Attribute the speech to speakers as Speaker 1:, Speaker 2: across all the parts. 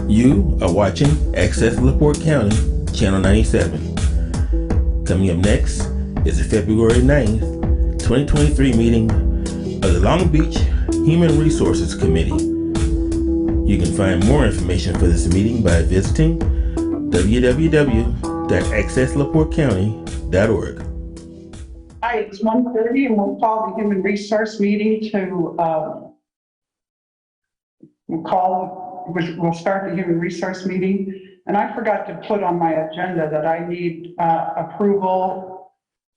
Speaker 1: You are watching Access LaPorte County, Channel 97. Coming up next is the February 9th, 2023 meeting of the Long Beach Human Resources Committee. You can find more information for this meeting by visiting www.accesslaportecounty.org.
Speaker 2: Hi, it's 1:30 and we'll call the Human Resource meeting to, we'll start the Human Resource meeting. And I forgot to put on my agenda that I need approval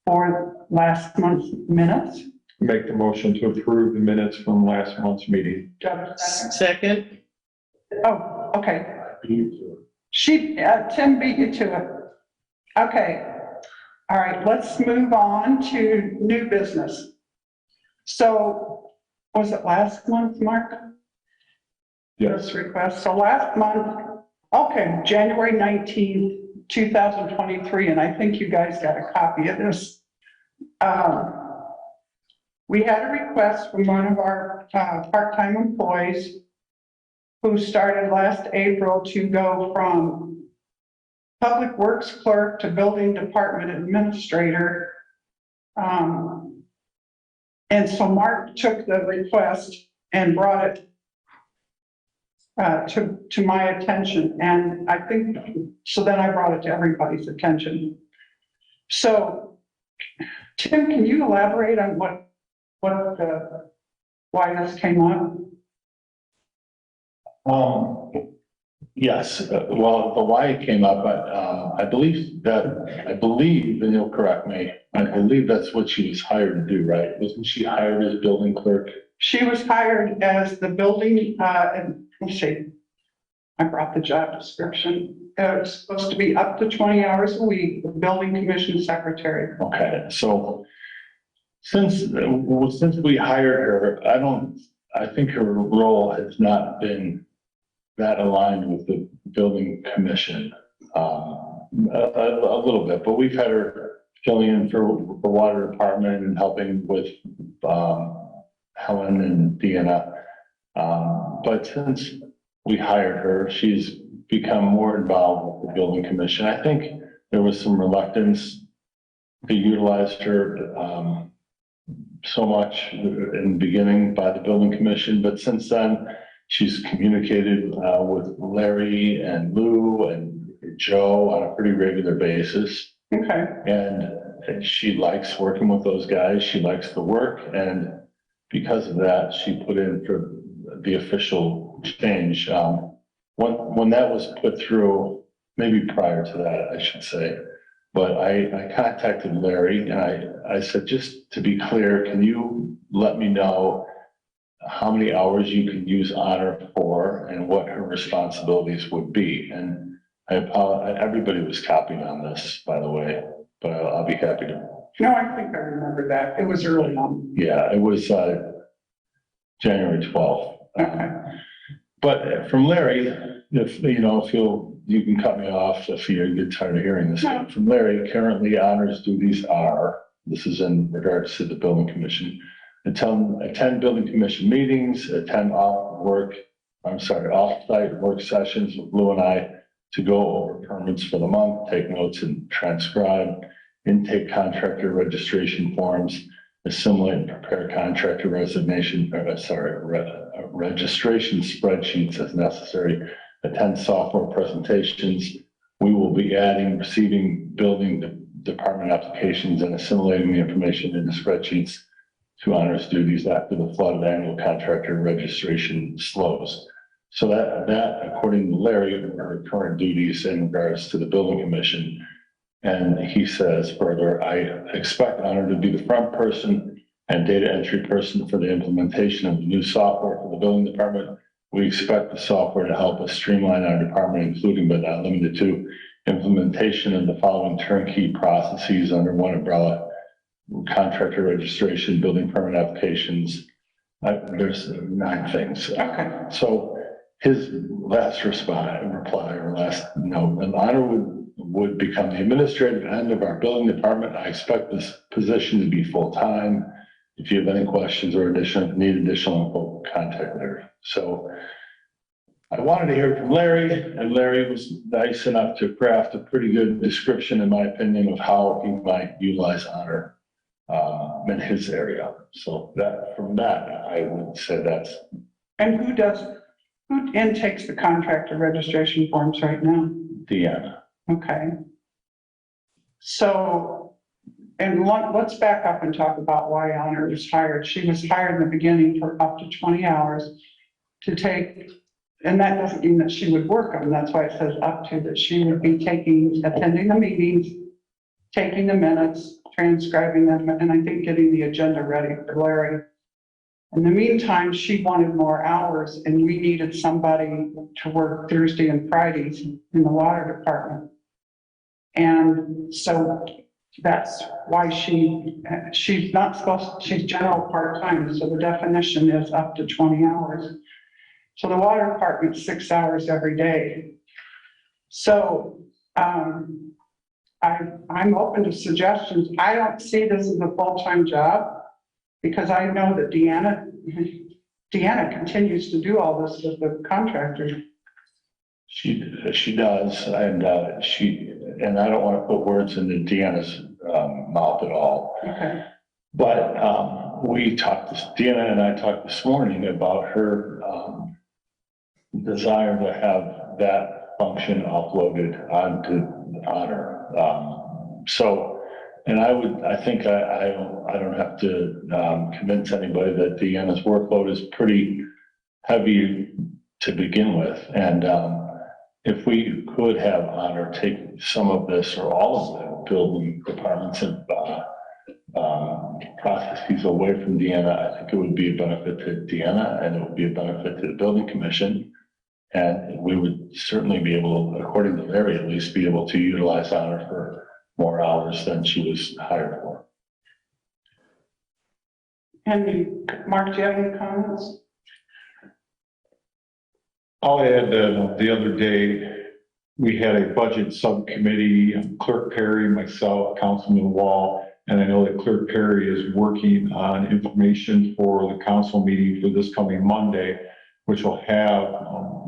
Speaker 2: for last month's minutes.
Speaker 3: Make the motion to approve the minutes from last month's meeting.
Speaker 4: Second.
Speaker 2: Oh, okay. Tim beat you to it. Okay. All right, let's move on to new business. So was it last month, Mark?
Speaker 3: Yes.
Speaker 2: This request. So last month, okay, January 19th, 2023, and I think you guys got a copy of this. We had a request from one of our part-time employees who started last April to go from Public Works clerk to building department administrator. And so Mark took the request and brought it to my attention. And I think, so then I brought it to everybody's attention. So Tim, can you elaborate on why this came up?
Speaker 5: Yes, well, the why it came up, I believe, and you'll correct me, I believe that's what she was hired to do, right? Wasn't she hired as building clerk?
Speaker 2: She was hired as the building, and let's see, I brought the job description. It's supposed to be up to 20 hours a week, the building commission secretary.
Speaker 5: Okay, so since we hired her, I think her role has not been that aligned with the building commission, a little bit, but we've had her filling in for the water department and helping with Helen and Deanna. But since we hired her, she's become more involved with the building commission. I think there was some reluctance to utilize her so much in the beginning by the building commission, but since then, she's communicated with Larry and Lou and Joe on a pretty regular basis.
Speaker 2: Okay.
Speaker 5: And she likes working with those guys. She likes the work. And because of that, she put in for the official change. When that was put through, maybe prior to that, I should say, but I contacted Larry and I said, just to be clear, can you let me know how many hours you can use honor for and what her responsibilities would be? And I apologize, everybody was copied on this, by the way, but I'll be happy to.
Speaker 2: No, I think I remember that. It was early on.
Speaker 5: Yeah, it was January 12th.
Speaker 2: Okay.
Speaker 5: But from Larry, if you can cut me off if you get tired of hearing this.
Speaker 2: No.
Speaker 5: From Larry, currently honors duties are, this is in regards to the building commission, attend building commission meetings, attend off-site work sessions with Lou and I to go over permits for the month, take notes and transcribe, intake contractor registration forms, assimilate and prepare contractor registration spreadsheets as necessary, attend software presentations. We will be receiving building department applications and assimilating the information in the spreadsheets to honors duties after the flood of annual contractor registration slows. So that according to Larry, are current duties in regards to the building commission. And he says further, I expect honor to be the front person and data entry person for the implementation of the new software for the building department. We expect the software to help us streamline our department, including but not limited to implementation of the following turnkey processes under one umbrella: contractor registration, building permit applications. There's 9 things.
Speaker 2: Okay.
Speaker 5: So his last reply or last note, an honor would become the administrative end of our building department. I expect this position to be full-time. If you have any questions or need additional info, contact Larry. So I wanted to hear from Larry, and Larry was nice enough to craft a pretty good description, in my opinion, of how he might utilize honor in his area. So that, from that, I would say that's,
Speaker 2: And who intakes the contractor registration forms right now?
Speaker 5: Deanna.
Speaker 2: Okay. So, and let's back up and talk about why Honor was hired. She was hired in the beginning for up to 20 hours to take, and that doesn't mean that she would work them. That's why it says up to, that she would be attending the meetings, taking the minutes, transcribing them, and I think getting the agenda ready for Larry. In the meantime, she wanted more hours, and we needed somebody to work Thursday and Fridays in the water department. And so that's why she's not supposed, she's general part-time, so the definition is up to 20 hours. So the water department's 6 hours every day. So I'm open to suggestions. I don't see this as a full-time job because I know that Deanna continues to do all this with the contractor.
Speaker 5: She does, and and I don't want to put words into Deanna's mouth at all.
Speaker 2: Okay.
Speaker 5: But Deanna and I talked this morning about her desire to have that function uploaded onto Honor. So, and I think I don't have to convince anybody that Deanna's workload is pretty heavy to begin with. And if we could have Honor take some of this or all of the building departments and processes away from Deanna, I think it would be a benefit to Deanna and it would be a benefit to the building commission. And we would certainly be able, according to Larry, at least be able to utilize Honor for more hours than she was hired for.
Speaker 2: And Mark, do you have any comments?
Speaker 3: I'll add that the other day, we had a budget subcommittee, Clerk Perry, myself, Councilman Wall, and I know that Clerk Perry is working on information for the council meeting for this coming Monday, which will have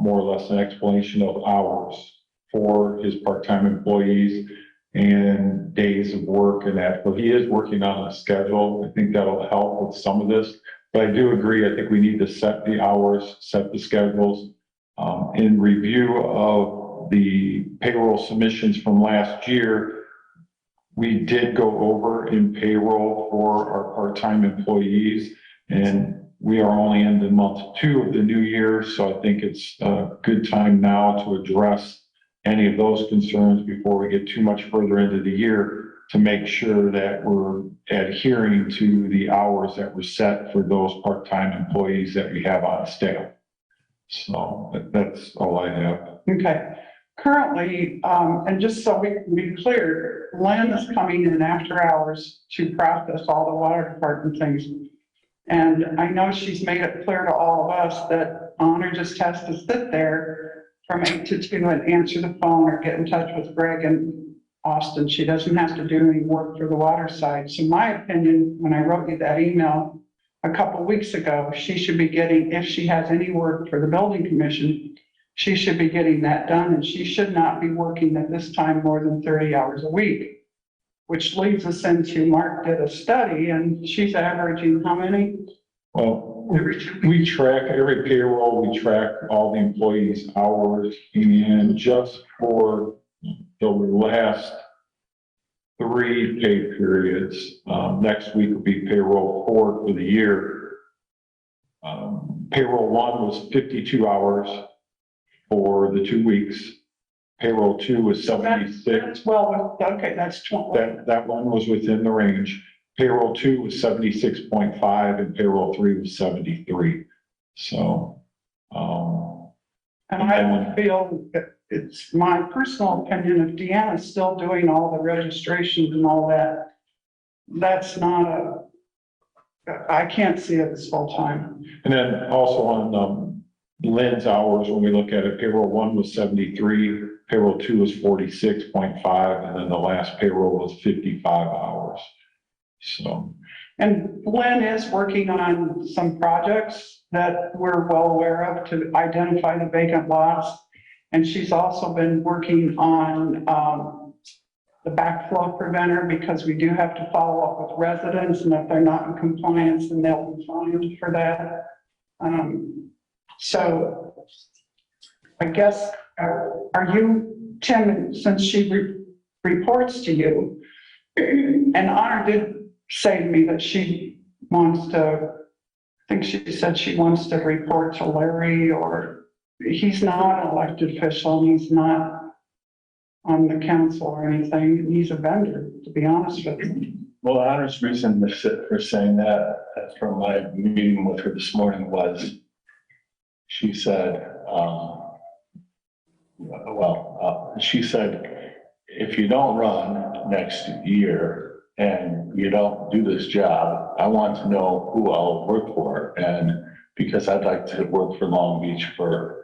Speaker 3: more or less an explanation of hours for his part-time employees and days of work and that. But he is working on a schedule. I think that'll help with some of this. But I do agree, I think we need to set the hours, set the schedules. In review of the payroll submissions from last year, we did go over in payroll for our part-time employees, and we are only in the month 2 of the new year. So I think it's a good time now to address any of those concerns before we get too much further into the year to make sure that we're adhering to the hours that were set for those part-time employees that we have on staff. So that's all I have.
Speaker 2: Okay. Currently, and just so we can be clear, Lynn is coming in after hours to process all the water department things. And I know she's made it clear to all of us that Honor just has to sit there from 8 to 2 and answer the phone or get in touch with Greg and Austin. She doesn't have to do any work for the water side. So my opinion, when I wrote you that email a couple weeks ago, she should be getting, if she has any work for the building commission, she should be getting that done, and she should not be working at this time more than 30 hours a week, which leads us into, Mark did a study and she's averaging how many?
Speaker 3: Well, we track every payroll, we track all the employees' hours, and just for the last 3 pay periods, next week will be payroll 4 for the year. Payroll 1 was 52 hours for the 2 weeks. Payroll 2 was 76.
Speaker 2: Well, okay, that's 20.
Speaker 3: That one was within the range. Payroll 2 was 76.5 and payroll 3 was 73. So,
Speaker 2: And I would feel that it's my personal opinion, if Deanna's still doing all the registrations and all that, that's not I can't see it as full time.
Speaker 3: and then also on Lynn's hours, when we look at it, payroll 1 was 73, payroll 2 was 46.5, and then the last payroll was 55 hours. So,
Speaker 2: And Gwen is working on some projects that we're well aware of to identify the vacant lots. And she's also been working on the backflow preventer, because we do have to follow up with residents, and if they're not in compliance, then they'll be fined for that. So I guess, are you, Tim, since she reports to you, and Honor did say to me that she wants to, I think she said she wants to report to Larry, or he's not an elected official, and he's not on the council or anything. He's a vendor, to be honest with you.
Speaker 5: Well, Honor's reason for saying that, from my meeting with her this morning, was she said, she said, if you don't run next year and you don't do this job, I want to know who I'll work for. And because I'd like to work for Long Beach for,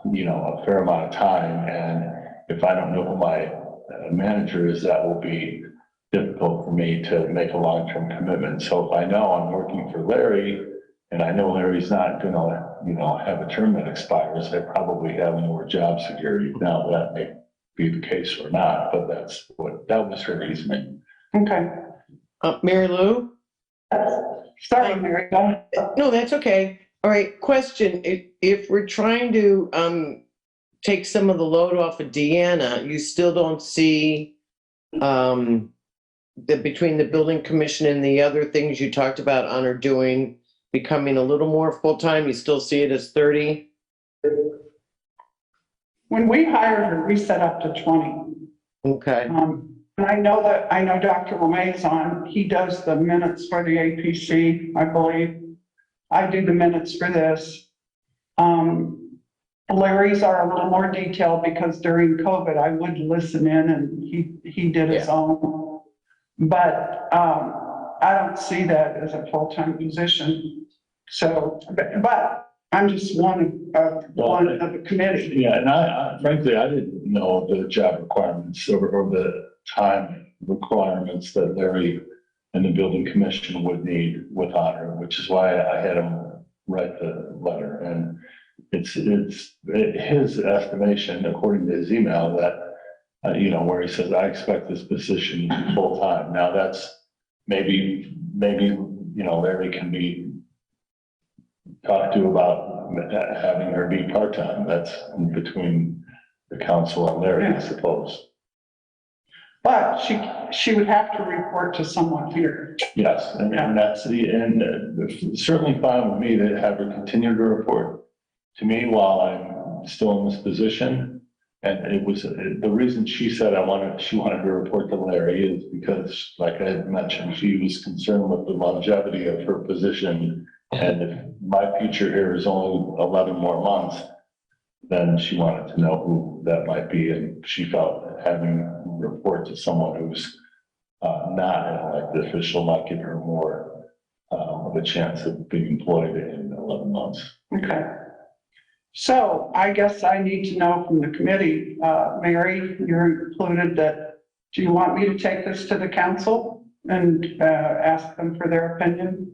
Speaker 5: a fair amount of time. And if I don't know who my manager is, that will be difficult for me to make a long-term commitment. So if I know I'm working for Larry, and I know Larry's not gonna, have a term that expires, I probably have more job security. Now, that may be the case or not, but that was her reasoning.
Speaker 2: Okay.
Speaker 4: Mary Lou?
Speaker 2: Sorry, Mary. Go ahead.
Speaker 4: No, that's okay. All right, question. If we're trying to take some of the load off of Deanna, you still don't see that between the building commission and the other things you talked about Honor doing, becoming a little more full-time, you still see it as 30?
Speaker 2: When we hired her, we set up to 20.
Speaker 4: Okay.
Speaker 2: And I know Dr. LeMay's on, he does the minutes for the APC, I believe. I do the minutes for this. Larry's are a little more detailed because during COVID, I would listen in and he did his own. But I don't see that as a full-time position. So, but I'm just one of the committee.
Speaker 5: Yeah, and I frankly, I didn't know the job requirements or the time requirements that Larry and the building commission would need with Honor, which is why I had him write the letter. And it's his estimation, according to his email, that, where he says, I expect this position full time. Now that's maybe, Larry can be talked to about having her be part-time. That's between the council and Larry, I suppose.
Speaker 2: But she would have to report to someone here.
Speaker 5: Yes, and that's certainly fine with me to have her continue to report to me while I'm still in this position. And it was the reason she said she wanted to report to Larry is because, like I had mentioned, she was concerned with the longevity of her position. And if my future here is only 11 more months, then she wanted to know who that might be. And she felt having a report to someone who's not an elected official might give her more of a chance of being employed in 11 months.
Speaker 2: Okay. So I guess I need to know from the committee, Mary, you're included, that do you want me to take this to the council and ask them for their opinion?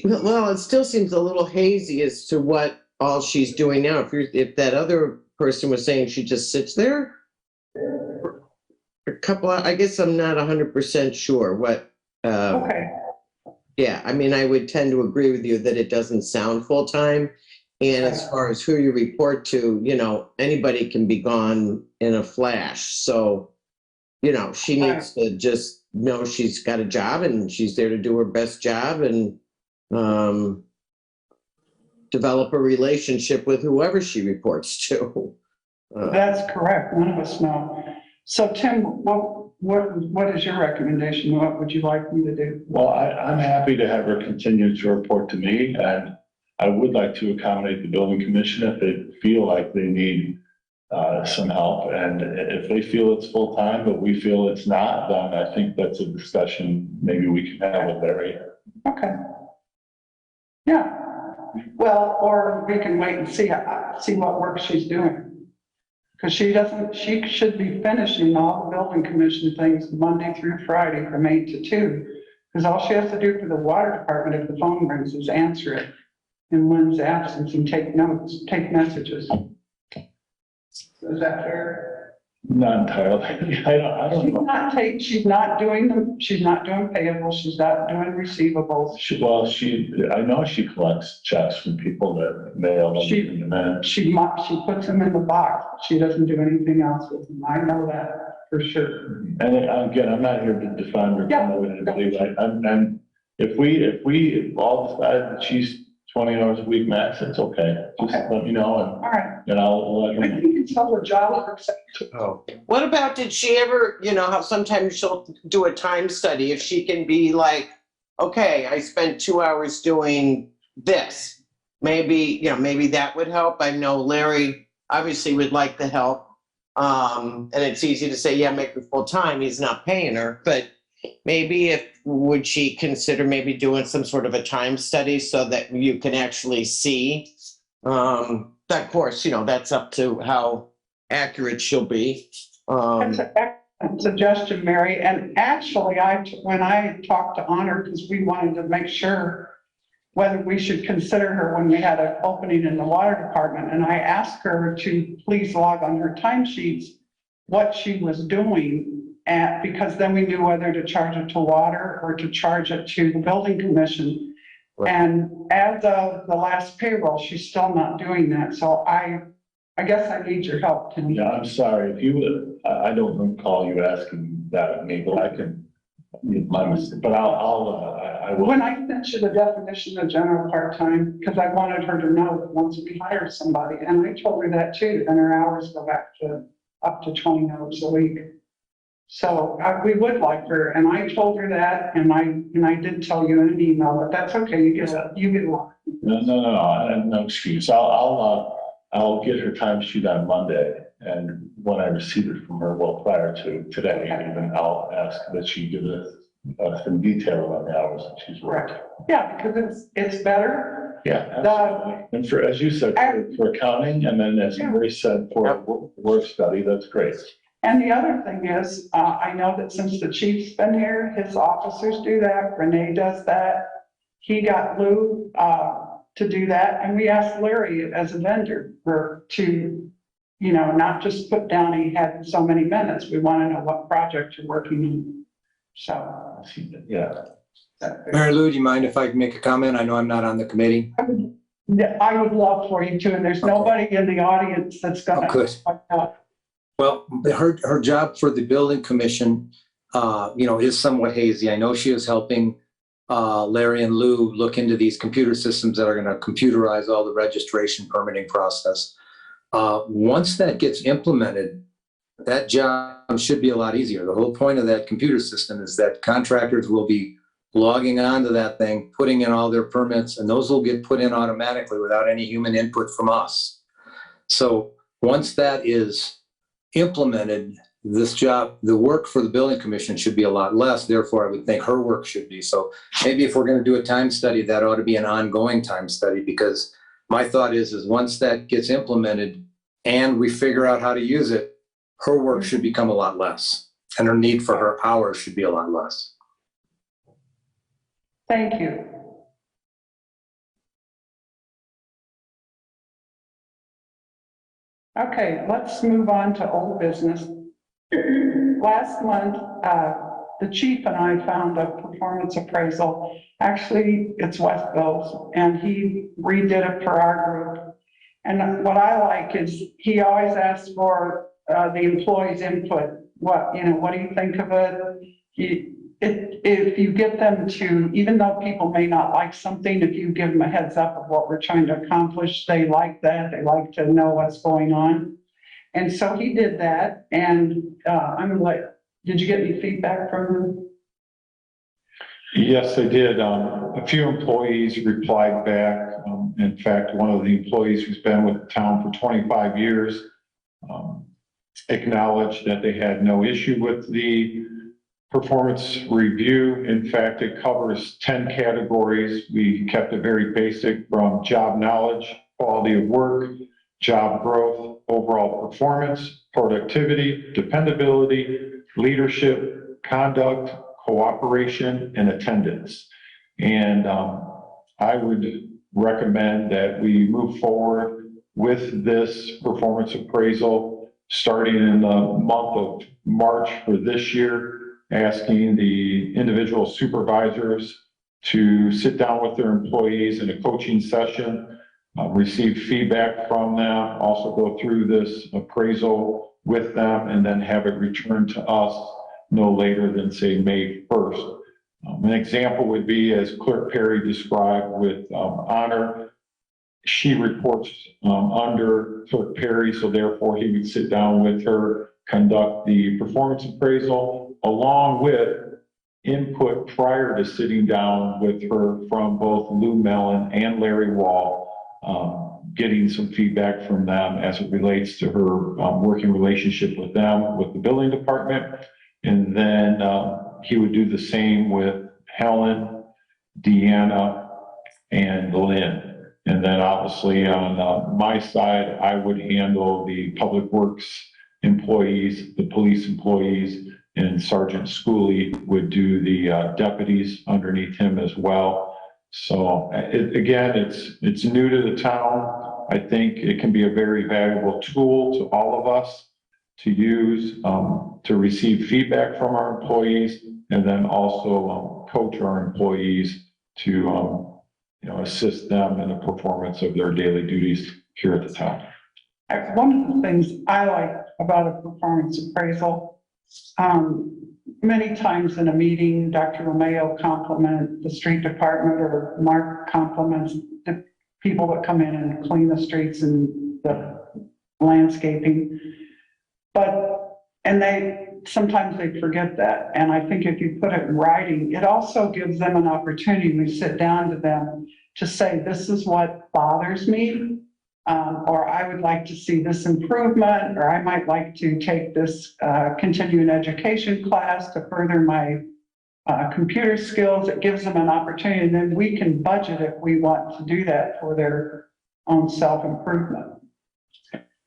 Speaker 4: Well, it still seems a little hazy as to what all she's doing now. If that other person was saying she just sits there for a couple of, I guess I'm not 100% sure what.
Speaker 2: Okay.
Speaker 4: Yeah, I mean, I would tend to agree with you that it doesn't sound full-time. And as far as who you report to, anybody can be gone in a flash. So, she needs to just know she's got a job and she's there to do her best job and develop a relationship with whoever she reports to.
Speaker 2: That's correct. None of us know. So Tim, what is your recommendation? What would you like me to do?
Speaker 5: Well, I'm happy to have her continue to report to me, and I would like to accommodate the building commission if they feel like they need some help. And if they feel it's full time, but we feel it's not, then I think that's a discussion maybe we can have with Larry.
Speaker 2: Okay. Yeah. Well, or we can wait and see what work she's doing. Because she should be finishing all the building commission things Monday through Friday from 8 to 2. Because all she has to do for the water department if the phone rings is answer it in Lynn's absence and take notes, take messages. Is that fair?
Speaker 5: Not entirely. I don't know.
Speaker 2: She's not doing payables, she's not doing receivables.
Speaker 5: I know she collects checks from people that mail them in the mail.
Speaker 2: She puts them in the box. She doesn't do anything else with them. I know that for sure.
Speaker 5: And again, I'm not here to defend or promote anybody, right? And if we all decide that she's 20 hours a week max, it's okay. Just let me know
Speaker 2: All right.
Speaker 5: and I'll let her
Speaker 2: I
Speaker 5: know.
Speaker 2: think it's all a job for
Speaker 5: Oh.
Speaker 4: What about, did she ever, how sometimes she'll do a time study, if she can be like, okay, I spent 2 hours doing this. Maybe, maybe that would help. I know Larry obviously would like the help. And it's easy to say, yeah, make her full time. He's not paying her, but maybe would she consider maybe doing some sort of a time study so that you can actually see? Of course, that's up to how accurate she'll be.
Speaker 2: That's an excellent suggestion, Mary. And actually, when I talked to Honor, because we wanted to make sure whether we should consider her when we had an opening in the water department, and I asked her to please log on her timesheets what she was doing, because then we knew whether to charge it to water or to charge it to the building commission.
Speaker 4: Right.
Speaker 2: And as of the last payroll, she's still not doing that. So I guess I need your help, Tim.
Speaker 5: Yeah, I'm sorry. If you would, I don't recall you asking that of me, but I can, my mistake, but I will.
Speaker 2: When I sent you the definition of general part-time, because I wanted her to know that once we hire somebody, and I told her that too, then her hours go back to up to 20 hours a week. So we would like her, and I told her that, and I did tell you in an email, but that's okay. You get one.
Speaker 5: No excuse. I'll get her timesheet on Monday, and when I receive it from her, well, prior to today, even I'll ask that she give us some detail on the hours that she's worked.
Speaker 2: Yeah, because it's better.
Speaker 5: Yeah, absolutely. And for, as you said, for accounting, and then as Mary said, for work study, that's great.
Speaker 2: And the other thing is, I know that since the chief's been here, his officers do that. Renee does that. He got Lou to do that. And we asked Larry as a vendor to, not just put down he had so many minutes. We want to know what project you're working on. So,
Speaker 5: Yeah.
Speaker 6: Mary Lou, do you mind if I make a comment? I know I'm not on the committee.
Speaker 2: I would love for you to, and there's nobody in the audience that's gonna.
Speaker 6: Oh, good. Well, her job for the building commission, is somewhat hazy. I know she is helping Larry and Lou look into these computer systems that are going to computerize all the registration permitting process. Once that gets implemented, that job should be a lot easier. The whole point of that computer system is that contractors will be logging onto that thing, putting in all their permits, and those will get put in automatically without any human input from us. So once that is implemented, this job, the work for the building commission should be a lot less. Therefore, I would think her work should be. So maybe if we're going to do a time study, that ought to be an ongoing time study, because my thought is once that gets implemented and we figure out how to use it, her work should become a lot less, and her need for her hours should be a lot less.
Speaker 2: Thank you. Okay, let's move on to old business. Last month, the chief and I found a performance appraisal. Actually, it's Westville's, and he redid it for our group. And what I like is he always asks for the employees' input. What do you think of it? If you get them to, even though people may not like something, if you give them a heads up of what we're trying to accomplish, they like that. They like to know what's going on. And so he did that. And I'm like, did you get any feedback from him?
Speaker 3: Yes, I did. A few employees replied back. In fact, one of the employees who's been with the town for 25 years acknowledged that they had no issue with the performance review. In fact, it covers 10 categories. We kept it very basic, from job knowledge, quality of work, job growth, overall performance, productivity, dependability, leadership, conduct, cooperation, and attendance. And I would recommend that we move forward with this performance appraisal starting in the month of March for this year, asking the individual supervisors to sit down with their employees in a coaching session, receive feedback from them, also go through this appraisal with them, and then have it returned to us no later than, say, May 1st. An example would be, as Clerk Perry described with Honor, she reports under Clerk Perry, so therefore he would sit down with her, conduct the performance appraisal, along with input prior to sitting down with her from both Lou Mellon and Larry Wall, getting some feedback from them as it relates to her working relationship with them, with the building department. And then he would do the same with Helen, Deanna, and Lynn. And then obviously on my side, I would handle the public works employees, the police employees, and Sergeant Schooley would do the deputies underneath him as well. So again, it's new to the town. I think it can be a very valuable tool to all of us to use to receive feedback from our employees, and then also coach our employees to assist them in the performance of their daily duties here at the town.
Speaker 2: One of the things I like about a performance appraisal, many times in a meeting, Dr. Romeo compliments the street department, or Mark compliments the people that come in and clean the streets and the landscaping. Sometimes they forget that. And I think if you put it in writing, it also gives them an opportunity when we sit down to them to say, this is what bothers me, or I would like to see this improvement, or I might like to take this continuing education class to further my computer skills. It gives them an opportunity, and then we can budget if we want to do that for their own self-improvement.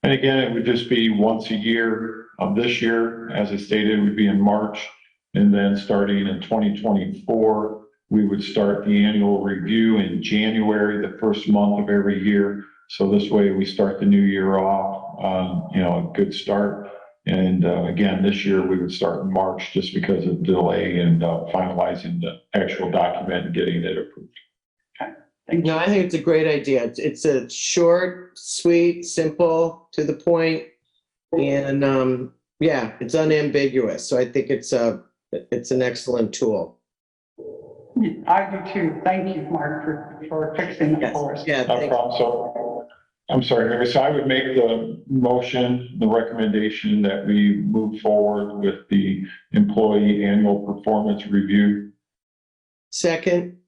Speaker 3: And again, it would just be once a year. This year, as I stated, would be in March. And then starting in 2024, we would start the annual review in January, the first month of every year. So this way we start the new year off on, a good start. And again, this year we would start in March just because of delay and finalizing the actual document and getting it approved.
Speaker 2: Thank you.
Speaker 4: No, I think it's a great idea. It's a short, sweet, simple, to the point, and it's unambiguous. So I think it's an excellent tool.
Speaker 2: I do too. Thank you, Mark, for fixing it for us.
Speaker 4: Yeah,
Speaker 3: No
Speaker 4: thank
Speaker 3: problem. So I'm sorry, Mary. So I would make the motion, the recommendation that we move forward with the employee annual performance review.
Speaker 4: Second,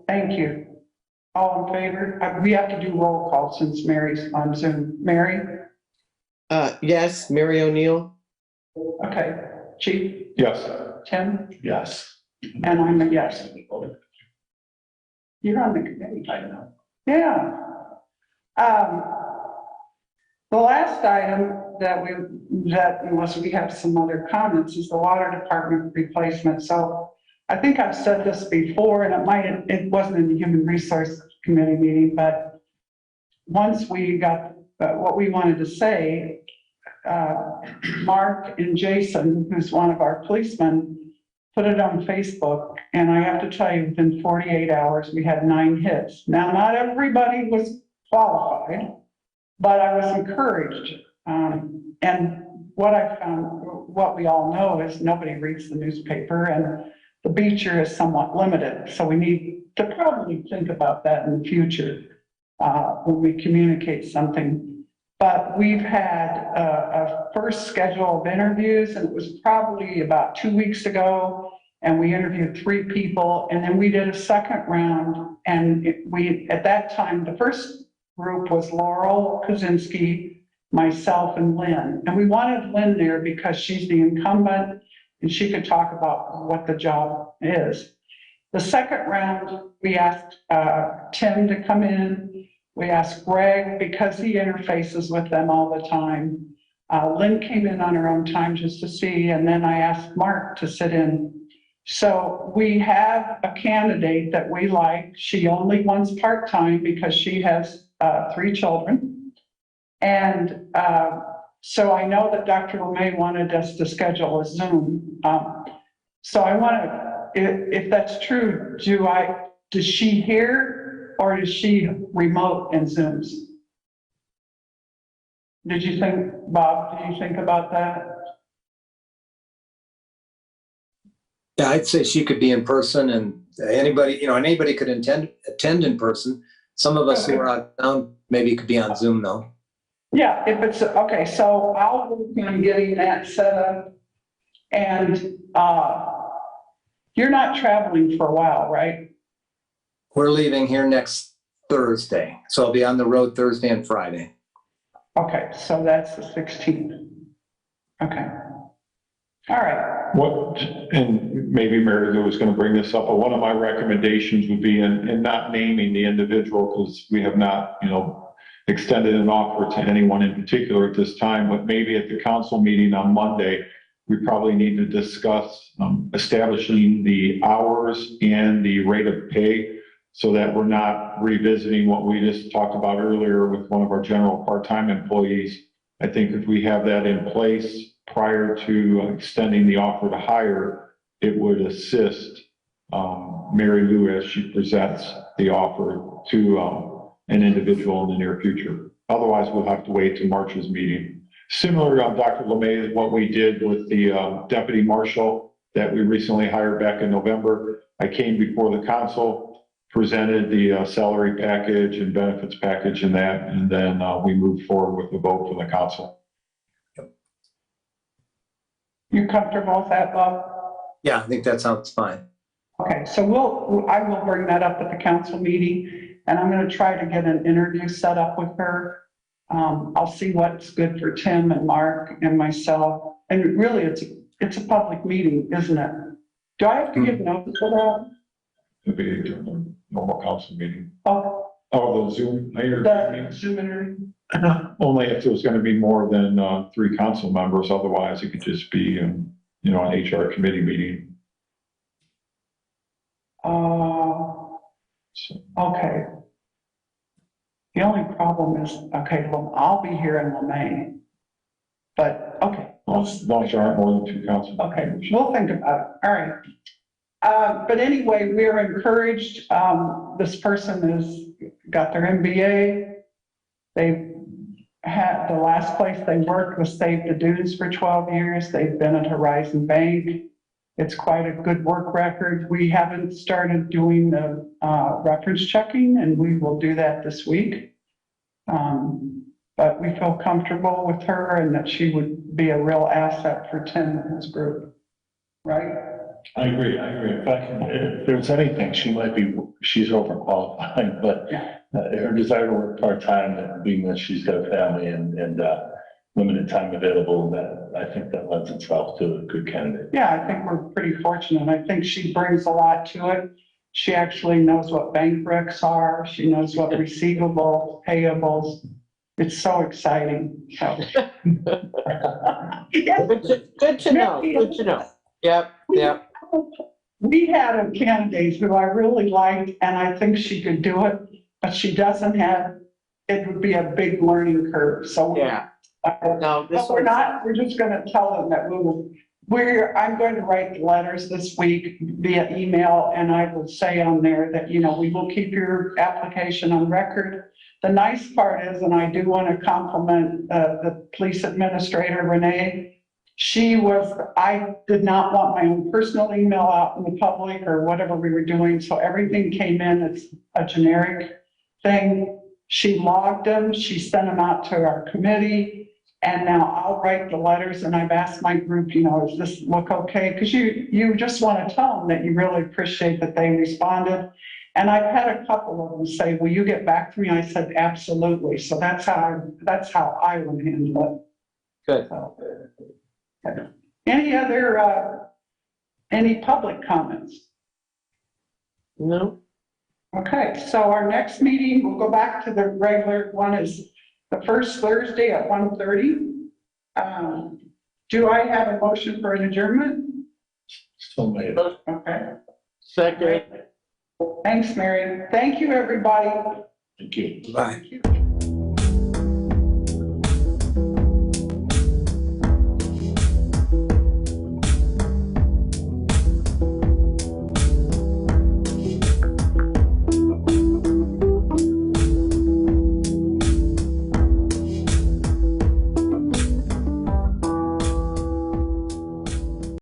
Speaker 2: Thank you. All in favor? We have to do roll call since Mary's on Zoom. Mary?
Speaker 4: yes, Mary O'Neill.
Speaker 2: Okay. Chief?
Speaker 3: Yes.
Speaker 2: Tim?
Speaker 5: Yes.
Speaker 2: And I'm a yes. You're on the committee.
Speaker 5: I know.
Speaker 2: Yeah. The last item that unless we have some other comments, is the water department replacement. So I think I've said this before, and it wasn't in the Human Resource Committee meeting, but once we got what we wanted to say, Mark and Jason, who's one of our policemen, put it on Facebook, and I have to tell you, within 48 hours, we had 9 hits. Now, not everybody was qualified, but I was encouraged. And what I found, what we all know, is nobody reads the newspaper, and the Beecher is somewhat limited. So we need to probably think about that in the future when we communicate something. But we've had a first schedule of interviews, and it was probably about 2 weeks ago, and we interviewed 3 people, and then we did a second round, and at that time, the first group was Laurel Kaczynski, myself, and Lynn. And we wanted Lynn there because she's the incumbent, and she could talk about what the job is. The second round, we asked Tim to come in, We asked Greg because he interfaces with them all the time. Lynn came in on her own time just to see, and then I asked Mark to sit in. So we have a candidate that we like. She only wants part-time because she has 3 children. And so I know that Dr. LeMay wanted us to schedule a Zoom. So I want to, if that's true, does she hear or is she remote and Zooms? Did you think, Bob, did you think about that?
Speaker 6: Yeah, I'd say she could be in person, and anybody could attend in person. Some of us who are out of town maybe could be on Zoom though.
Speaker 2: Yeah, if it's, okay, so I'll work on getting that set up. And you're not traveling for a while, right?
Speaker 6: We're leaving here next Thursday, so I'll be on the road Thursday and Friday.
Speaker 2: Okay, so that's the 16th. Okay. All right.
Speaker 3: And maybe Mary Lou was going to bring this up, but one of my recommendations would be in not naming the individual, because we have not, extended an offer to anyone in particular at this time, but maybe at the council meeting on Monday, we probably need to discuss establishing the hours and the rate of pay so that we're not revisiting what we just talked about earlier with one of our general part-time employees. I think if we have that in place prior to extending the offer to hire, it would assist Mary Lou as she presents the offer to an individual in the near future. Otherwise, we'll have to wait to March's meeting. Similar, Dr. LeMay, what we did with the deputy marshal that we recently hired back in November. I came before the council, presented the salary package and benefits package and that, and then we moved forward with the vote for the council.
Speaker 2: You comfortable with that, Bob?
Speaker 6: Yeah, I think that sounds fine.
Speaker 2: Okay, so I will bring that up at the council meeting, and I'm going to try to get an interview set up with her. I'll see what's good for Tim and Mark and myself. And really, it's a public meeting, isn't it? Do I have to give notice for that?
Speaker 3: It'd be a normal council meeting.
Speaker 2: Oh,
Speaker 3: Oh, the Zoom.
Speaker 2: the Zoom interview?
Speaker 3: Only if there was going to be more than 3 council members. Otherwise, it could just be, an HR committee meeting. So,
Speaker 2: Okay. The only problem is, okay, well, I'll be here in LeMay, but, okay.
Speaker 3: as long as there aren't more than 2 council
Speaker 2: Okay,
Speaker 3: members.
Speaker 2: we'll think about it. All right. But anyway, we're encouraged. This person has got their MBA. They've had, the last place they worked was Save the Dunes for 12 years. They've been at Horizon Bank. It's quite a good work record. We haven't started doing the reference checking, and we will do that this week. But we feel comfortable with her and that she would be a real asset for Tim and his group, right?
Speaker 5: I agree. In fact, if there's anything, she's overqualified, but
Speaker 2: Yeah.
Speaker 5: her desire to work part-time, being that she's got a family and limited time available, that I think that lends itself to a good candidate.
Speaker 2: Yeah, I think we're pretty fortunate. I think she brings a lot to it. She actually knows what bank recs are. She knows what receivables, payables. It's so exciting. So.
Speaker 4: Good to know, good to know. Yep.
Speaker 2: We had a candidate who I really liked, and I think she could do it, but she doesn't have, it would be a big learning curve. So
Speaker 4: Yeah. No, this
Speaker 2: but we're not, we're just gonna tell them that I'm going to write letters this week via email, and I will say on there that, we will keep your application on record. The nice part is, and I do want to compliment the police administrator, Renee. I did not want my own personal email out in the public or whatever we were doing, so everything came in as a generic thing. She logged them, she sent them out to our committee. And now I'll write the letters, and I've asked my group, does this look okay? Because you just want to tell them that you really appreciate that they responded. And I've had a couple of them say, will you get back to me? I said, absolutely. So that's how I would handle it.
Speaker 4: Good.
Speaker 2: So, okay. Any public comments?
Speaker 4: No.
Speaker 2: Okay, so our next meeting, we'll go back to the regular one, is the first Thursday at 1:30. Do I have a motion for an adjournment?
Speaker 5: So made.
Speaker 2: Okay,
Speaker 4: Second.
Speaker 2: thanks, Mary. Thank you, everybody.
Speaker 5: Thank you.
Speaker 6: Bye.
Speaker 2: Thank you.